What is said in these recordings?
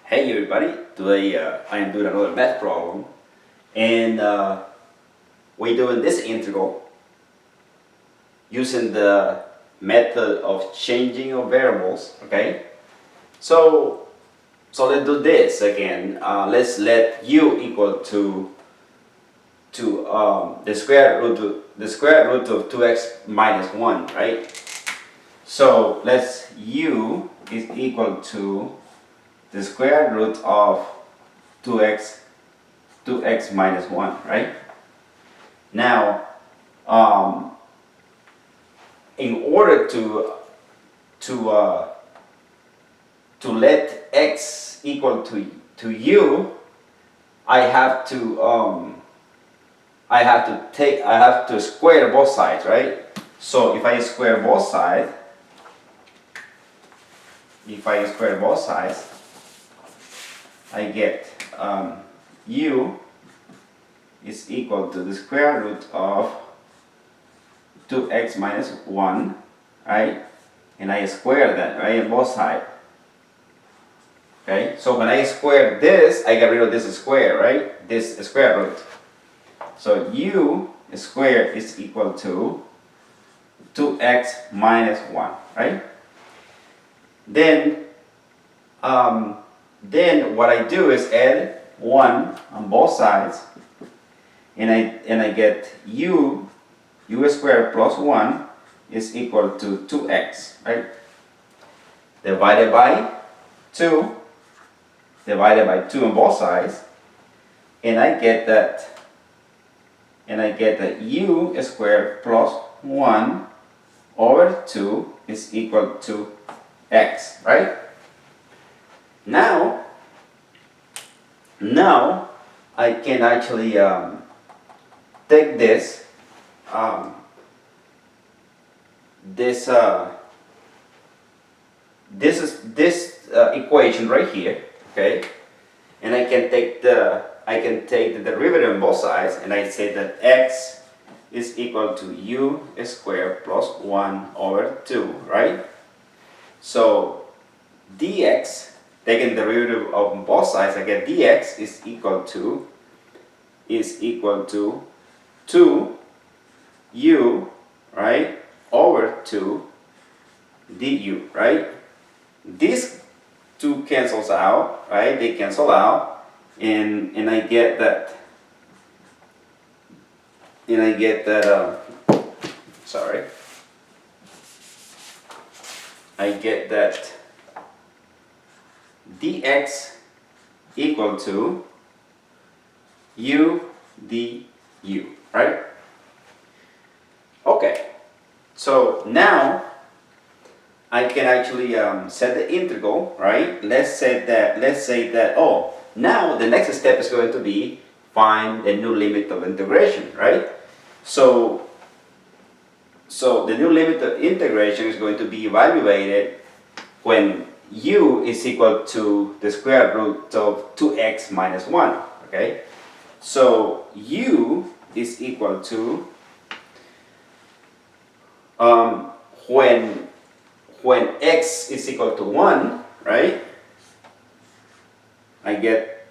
Hey everybody, today I am doing another math problem and we're doing this integral using the method of changing of variables, okay? So let's do this again. Let's let u equal to the square root of 2x minus 1, right? So let's u is equal to the square root of 2x minus 1, right? Now, in order to let x equal to u, I have to square both sides, right? So if I square both sides, I get u is equal to the square root of 2x minus 1, right? And I square that, right, on both sides. Okay, so when I square this, I get rid of this square, right? This square root. So u squared is equal to 2x minus 1, right? Then what I do is add 1 on both sides, and I get u squared plus 1 is equal to 2x, right? Divided by 2 on both sides, and I get that u squared plus 1 over 2 is equal to x, right? Now I can actually take this equation right here, okay, and I can take the derivative on both sides, and I say that x is equal to u squared plus 1 over 2, right? So dx, taking the derivative of both sides, I get dx is equal to 2u, right, over 2 du, right? These two cancels out, right? They cancel out, and I get that. Sorry. I get that dx equal to u du, right? Okay, so now I can actually set the integral, right? Let's say that, oh, now the next step is going to be find the new limit of integration, right? So the new limit of integration is going to be evaluated when u is equal to the square root of 2x minus 1, okay? So u is equal to, when x is equal to 1, right? I get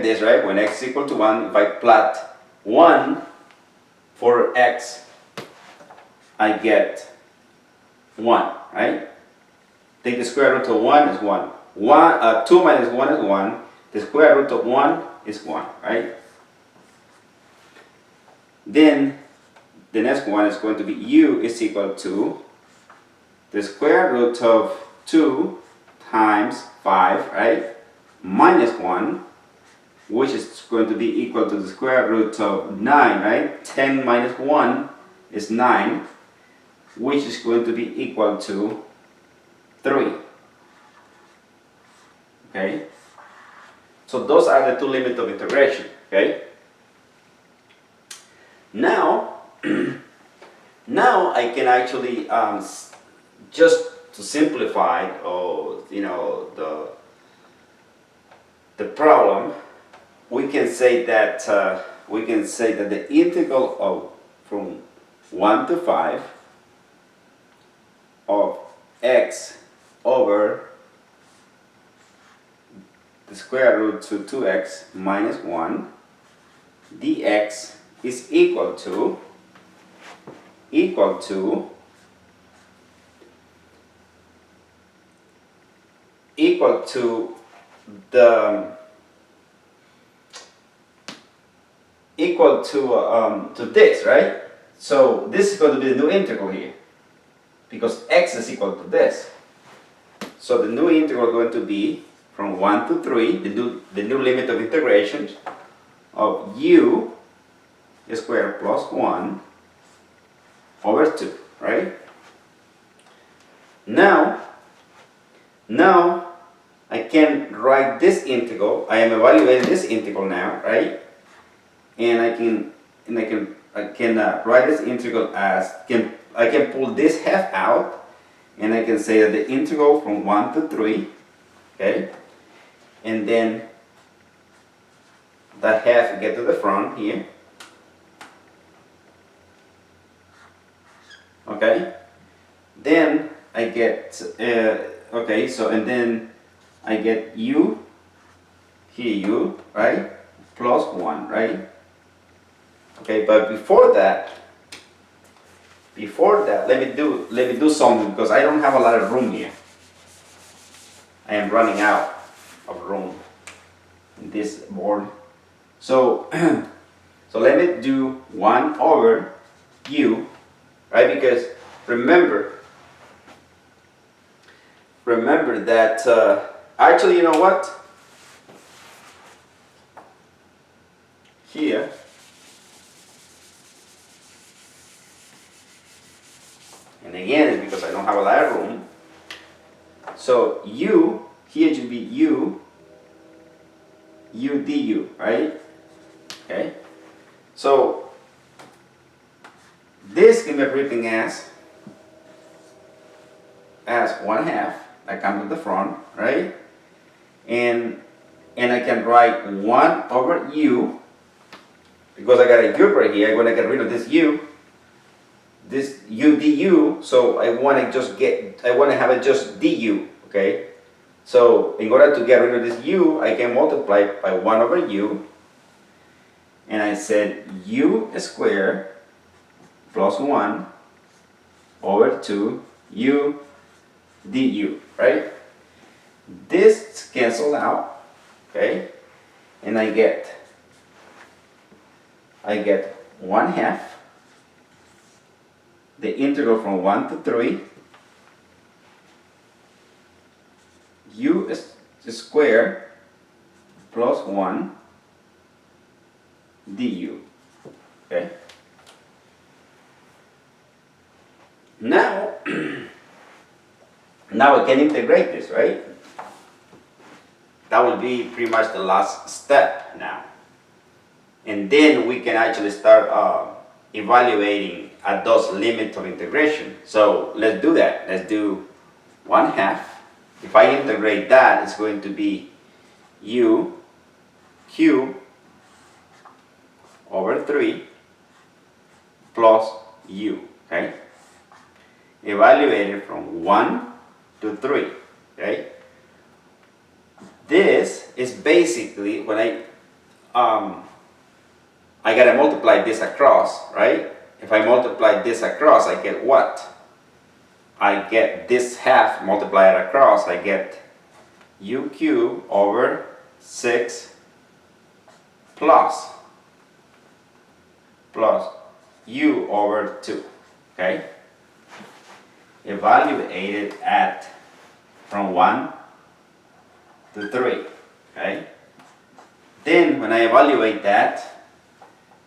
this, right? When x is equal to 1, if I plot 1 for x, I get 1, right? Take the square root of 1 is 1. 2 minus 1 is 1. The square root of 1 is 1, right? Then the next one is going to be u is equal to the square root of 2 times 5, right? Minus 1, which is going to be equal to the square root of 9, right? 10 minus 1 is 9, which is going to be equal to 3. Okay? So those are the two limits of integration, okay? Now, now I can actually just to simplify, or the problem, we can say that the integral of from 1 to 5 of x square root to 2x minus 1 dx is equal to equal to the equal to this, right? So this is going to be the new integral here because x is equal to this. So the new integral is going to be from 1 to 3, the new limit of integration of u squared plus 1 over 2, right? Now I can write this integral. I am evaluating this integral now, right? And I can write this integral as I can pull this half out, and I can say that the integral from 1 to 3, okay, and then that half get to the front here, okay. Then I get okay. So and then I get u here, right, plus 1, right? Okay, but before that, let me do something because I don't have a lot of room here. I am running out of room in this board. So so let me do 1 over u, right? Because remember that actually, you know what? Here and again, it's because I don't have a lot of room. So u here should be u du, right? Okay. So this can be written as 1/2. I come to the front, right? And I can write 1 over u because I got a u right here. I'm gonna get rid of this u du. So I want to have it just du, okay? So in order to get rid of this u, I can multiply by 1 over u, and I said u squared plus 1 over 2 u du, right? This cancel out, okay? And I get 1/2 the integral from 1 to 3 u squared plus 1 du, okay? Now now I can integrate this, right? That will be pretty much the last step now. And then we can actually start evaluating at those limits of integration. So let's do that. Let's do 1/2. If I integrate that, it's going to be u cubed over 3 plus u, okay? Evaluated from 1 to 3, okay? This is basically when I gotta multiply this across, right? If I multiply this across, I get what? I get this half multiplied across, I get u cubed over 6 plus u over 2, okay? Evaluated at from 1 to 3, okay? Then when I evaluate that,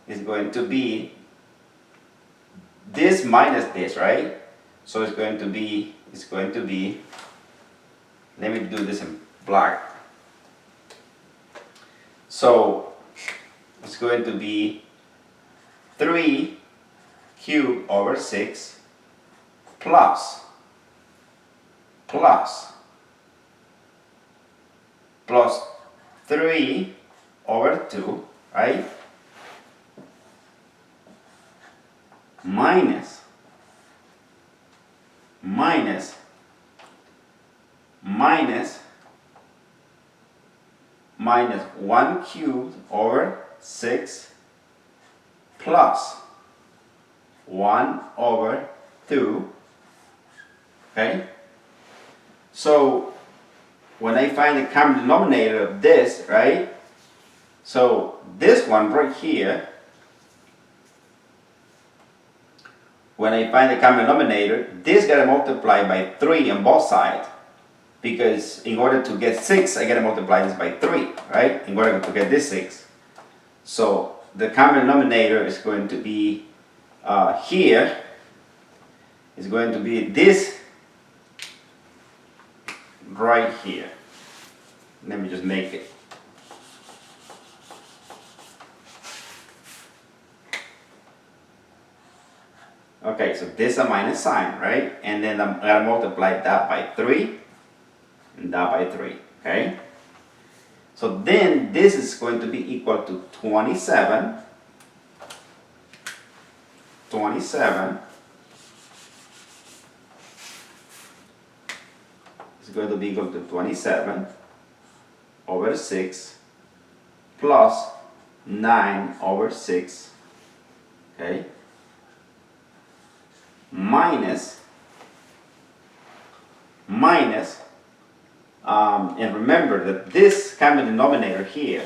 it's going to be this minus this, right? So it's going to be, let me do this in black. So it's going to be 3 cubed over 6 plus 3 over 2, right? Minus minus 1 cubed over 6 plus 1 over 2. Okay? So when I find the common denominator of this, right? So this one right here, when I find the common denominator, this gotta multiply by 3 on both sides. Because in order to get 6, I gotta multiply this by 3, right? In order to get this 6. So the common denominator is going to be here, is going to be this right here. Let me just make it. Okay, so this is a minus sign, right? And then I'm gonna multiply that by 3 and that by 3, okay? So then this is going to be equal to 27. 27 is going to be equal to 27 over 6 plus 9 over 6, okay, minus, and remember that this common denominator here,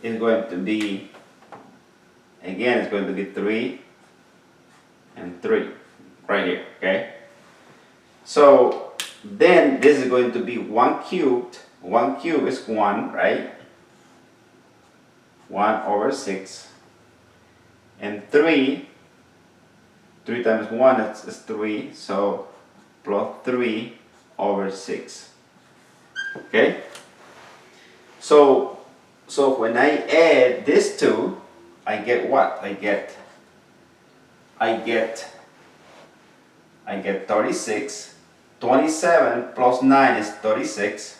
is going to be, again, it's going to be 3 and 3 right here, okay? So then this is going to be 1 cubed. 1 cubed is 1, right? 1 over 6. And 3 times 1 is 3, so plus 3 over 6. Okay? So when I add these two, I get what? I get 36. 27 plus 9 is 36.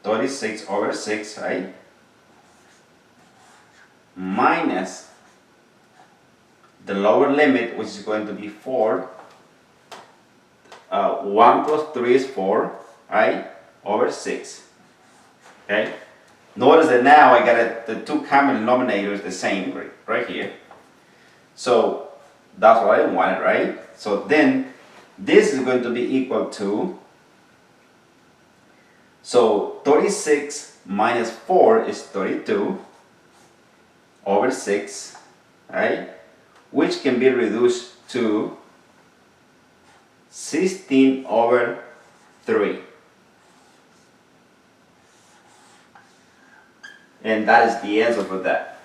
36 over 6, right? Minus the lower limit, which is going to be 4. 1 plus 3 is 4, right? Over 6. Okay? Notice that now I got the two common denominators the same right here. So that's what I wanted, right? So then this is going to be equal to, so 36 minus 4 is 32 over 6, right? Which can be reduced to 16 over 3. And that is the answer for that.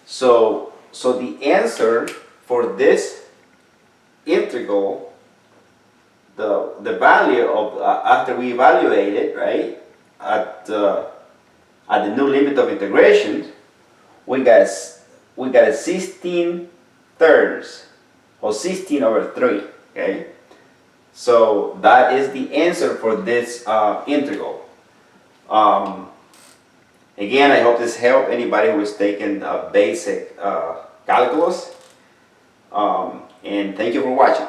So the answer for this integral, the value of after we evaluate it, right, at the new limit of integration, we got a 16 thirds, or 16 over 3. Okay, so that is the answer for this integral. Again, I hope this helped anybody who is taking basic calculus, and thank you for watching.